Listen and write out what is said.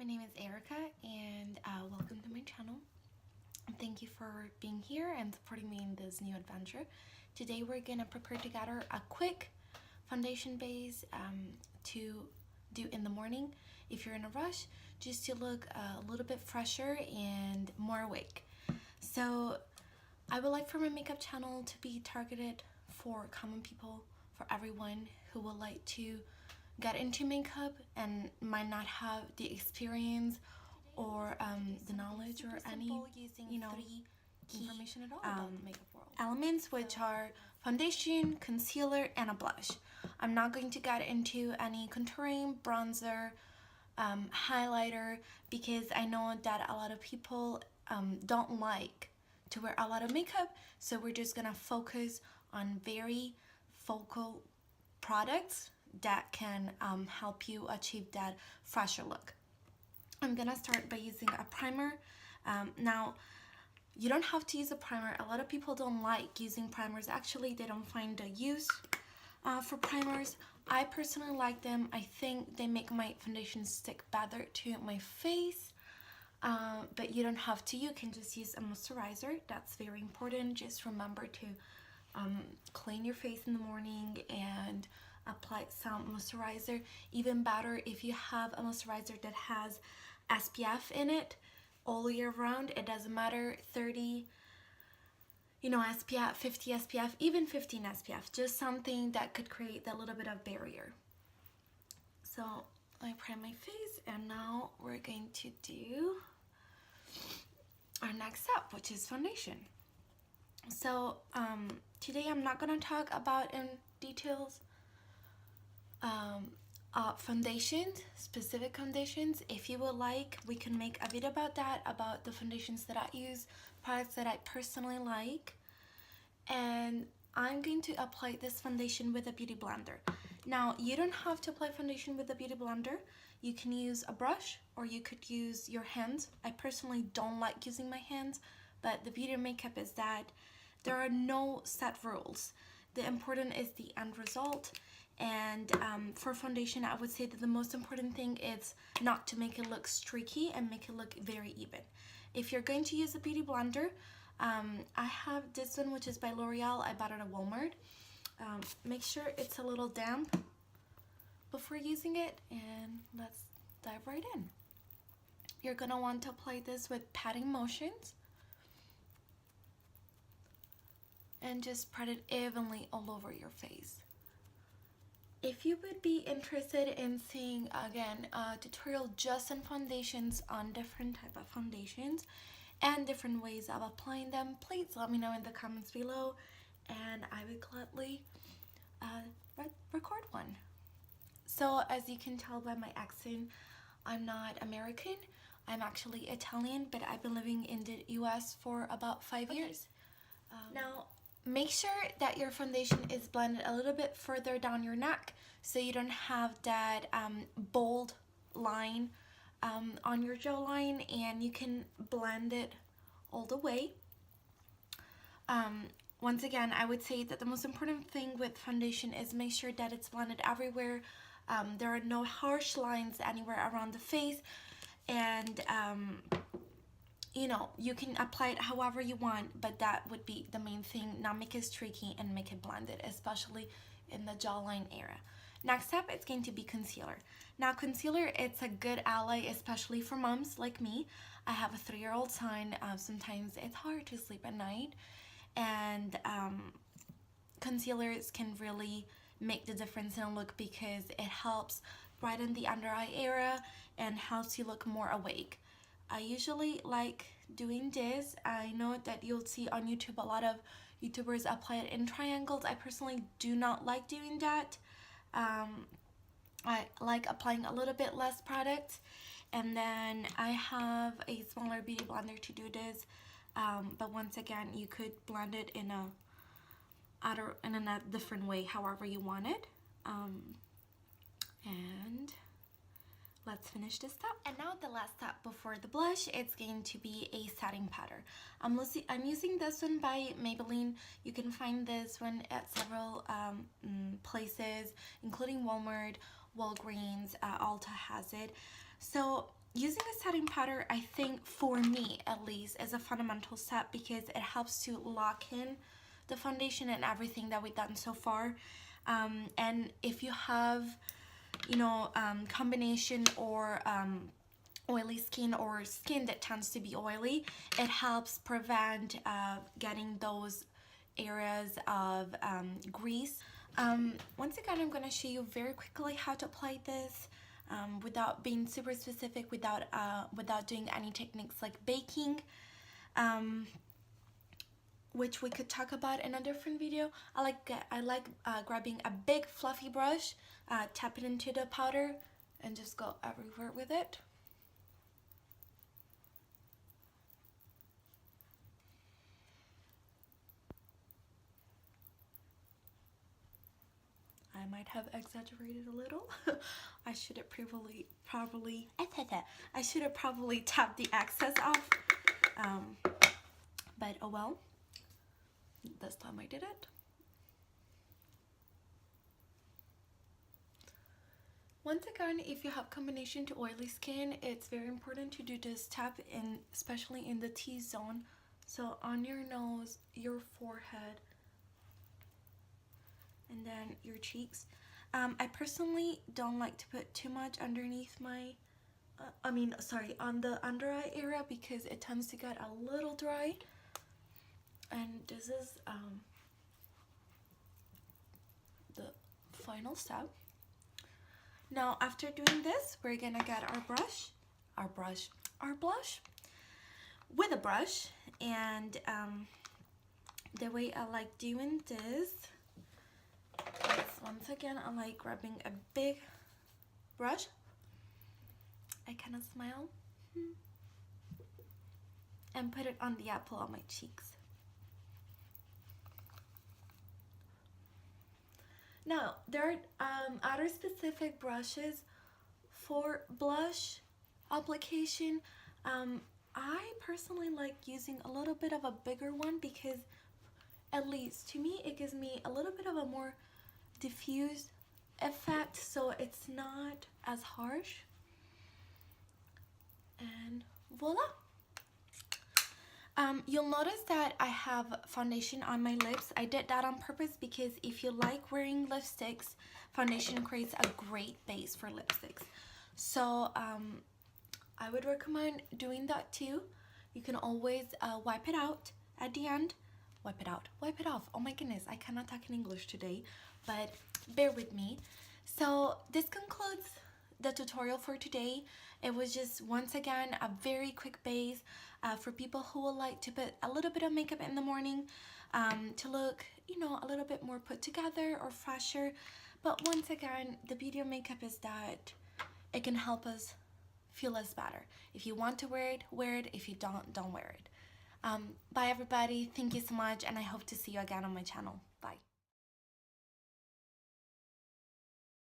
My name is Erica and welcome to my channel. Thank you for being here and supporting me in this new adventure. Today we're gonna prepare together a quick foundation base to do in the morning if you're in a rush, just to look a little bit fresher and more awake. So I would like for my makeup channel to be targeted for common people, for everyone who would like to get into makeup and might not have the experience or the knowledge or any key information at all about the makeup world. Elements, which are foundation, concealer, and a blush. I'm not going to get into any contouring, bronzer, highlighter, because I know that a lot of people don't like to wear a lot of makeup, so we're just gonna focus on very focal products that can help you achieve that fresher look. I'm gonna start by using a primer. Now, you don't have to use a primer. A lot of people don't like using primers. Actually, they don't find a use for primers. I personally like them. I think they make my foundation stick better to my face. But you don't have to. You can just use a moisturizer. That's very important. Just remember to clean your face in the morning and apply some moisturizer. Even better if you have a moisturizer that has SPF in it all year round. It doesn't matter, 30 SPF, 50 SPF, even 15 SPF, just something that could create that little bit of barrier. So I prime my face, and now we're going to do our next step, which is foundation. So today I'm not going to talk about in details foundations, specific foundations. If you would like, we can make a video about that, about the foundations that I use, products that I personally like. And I'm going to apply this foundation with a beauty blender. Now, you don't have to apply foundation with a beauty blender. You can use a brush, or you could use your hands. I personally don't like using my hands, but the beauty makeup is that there are no set rules. The important is the end result. And for foundation, I would say that the most important thing is not to make it look streaky and make it look very even. If you're going to use a beauty blender, I have this one, which is by L'Oreal. I bought it at Walmart. Make sure it's a little damp before using it, and let's dive right in. You're gonna want to apply this with patting motions and just spread it evenly all over your face. If you would be interested in seeing, again, a tutorial just on foundations, on different type of foundations and different ways of applying them, please let me know in the comments below, and I would gladly record one. So as you can tell by my accent, I'm not American. I'm actually Italian, but I've been living in the US for about 5 years. Now, make sure that your foundation is blended a little bit further down your neck, so you don't have that bold line on your jawline, and you can blend it all the way. Once again, I would say that the most important thing with foundation is make sure that it's blended everywhere. There are no harsh lines anywhere around the face, and you can apply it however you want, but that would be the main thing. Not make it streaky and make it blended, especially in the jawline area. Next step, it's going to be concealer. Now, concealer, it's a good ally, especially for moms like me. I have a 3-year-old son. Sometimes it's hard to sleep at night, and concealers can really make the difference in a look, because it helps brighten the under eye area and helps you look more awake. I usually like doing this. I know that you'll see on YouTube a lot of YouTubers apply it in triangles. I personally do not like doing that. I like applying a little bit less product, and then I have a smaller beauty blender to do this. But once again, you could blend it in a different way, however you want it. And let's finish this step. And now the last step before the blush, it's going to be a setting powder. I'm using this one by Maybelline. You can find this one at several places, including Walmart, Walgreens, Ulta has it. So using a setting powder, I think for me at least, is a fundamental step because it helps to lock in the foundation and everything that we've done so far. And if you have, you know, combination or oily skin or skin that tends to be oily, it helps prevent getting those areas of grease. Once again, I'm going to show you very quickly how to apply this without being super specific, without doing any techniques like baking, which we could talk about in a different video. I like grabbing a big fluffy brush, tap it into the powder, and just go everywhere with it. I might have exaggerated a little. I should have probably tapped the excess off. But oh well. This time I did it. Once again, if you have combination to oily skin, it's very important to do this tap in, especially in the T-zone. So on your nose, your forehead, and then your cheeks. I personally don't like to put too much underneath my, on the under eye area because it tends to get a little dry. And this is the final step. Now after doing this, we're gonna get our blush with a brush, and the way I like doing this is, once again, I like grabbing a big brush. I kind of smile and put it on the apple of my cheeks. Now, there are other specific brushes for blush application. I personally like using a little bit of a bigger one because, at least to me, it gives me a little bit of a more diffused effect, so it's not as harsh. And voila! You'll notice that I have foundation on my lips. I did that on purpose because if you like wearing lipsticks, foundation creates a great base for lipsticks. So I would recommend doing that too. You can always wipe it out at the end. Wipe it off. Oh my goodness, I cannot talk in English today, but bear with me. So this concludes the tutorial for today. It was just, once again, a very quick base for people who would like to put a little bit of makeup in the morning to look, you know, a little bit more put together or fresher. But once again, the beauty of makeup is that it can help us feel us better. If you want to wear it, wear it. If you don't wear it. Bye everybody. Thank you so much, and I hope to see you again on my channel.